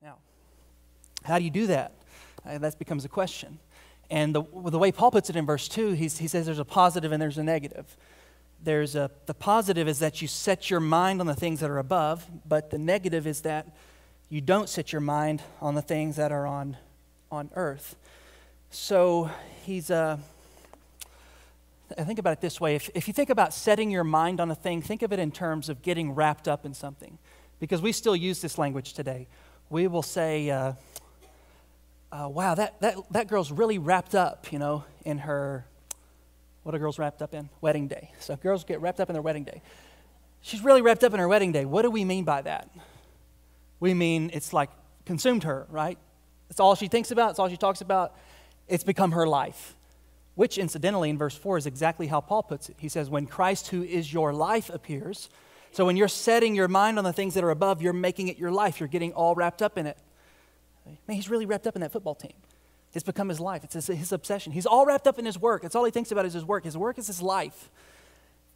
Now, how do you do that? That becomes a question. And the way Paul puts it in verse 2, he says there's a positive and there's a negative. The positive is that you set your mind on the things that are above, but the negative is that you don't set your mind on the things that are on earth. So I think about it this way. If you think about setting your mind on a thing, think of it in terms of getting wrapped up in something. Because we still use this language today. We will say, wow, that girl's really wrapped up, in her, what are girls wrapped up in? Wedding day. So girls get wrapped up in their wedding day. She's really wrapped up in her wedding day. What do we mean by that? We mean it's like consumed her, right? It's all she thinks about. It's all she talks about. It's become her life, which incidentally in verse 4 is exactly how Paul puts it. He says, when Christ, who is your life, appears. So when you're setting your mind on the things that are above, you're making it your life. You're getting all wrapped up in it. Man, he's really wrapped up in that football team. It's become his life. It's his obsession. He's all wrapped up in his work. It's all he thinks about is his work. His work is his life.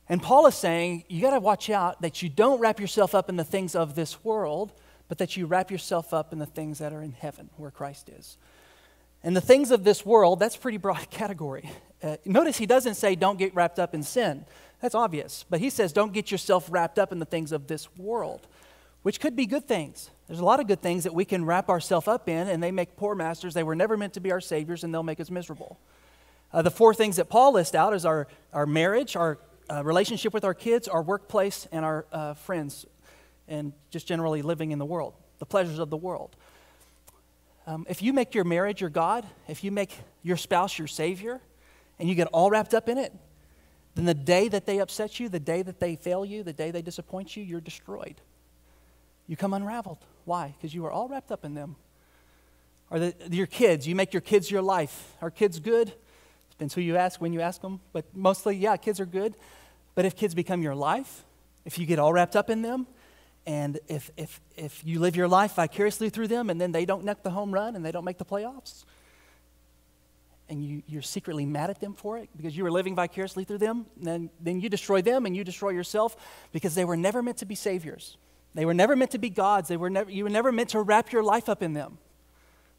And Paul is saying, you got to watch out that you don't wrap yourself up in the things of this world, but that you wrap yourself up in the things that are in heaven, where Christ is. And the things of this world, that's a pretty broad category. Notice he doesn't say don't get wrapped up in sin. That's obvious. But he says don't get yourself wrapped up in the things of this world, which could be good things. There's a lot of good things that we can wrap ourselves up in, and they make poor masters. They were never meant to be our saviors, and they'll make us miserable. The 4 things that Paul lists out is our marriage, our relationship with our kids, our workplace, and our friends, and just generally living in the world, the pleasures of the world. If you make your marriage your God, if you make your spouse your savior, and you get all wrapped up in it, then the day that they upset you, the day that they fail you, the day they disappoint you, you're destroyed. You come unraveled. Why? Because you are all wrapped up in them. Or your kids, you make your kids your life. Are kids good? Depends who you ask, when you ask them. But mostly, yeah, kids are good. But if kids become your life, if you get all wrapped up in them, and if you live your life vicariously through them, and then they don't knock the home run and they don't make the playoffs, and you're secretly mad at them for it because you were living vicariously through them, then you destroy them and you destroy yourself because they were never meant to be saviors. They were never meant to be gods. You were never meant to wrap your life up in them.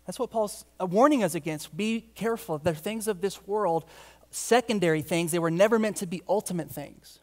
That's what Paul's warning us against. Be careful. They're things of this world, secondary things. They were never meant to be ultimate things.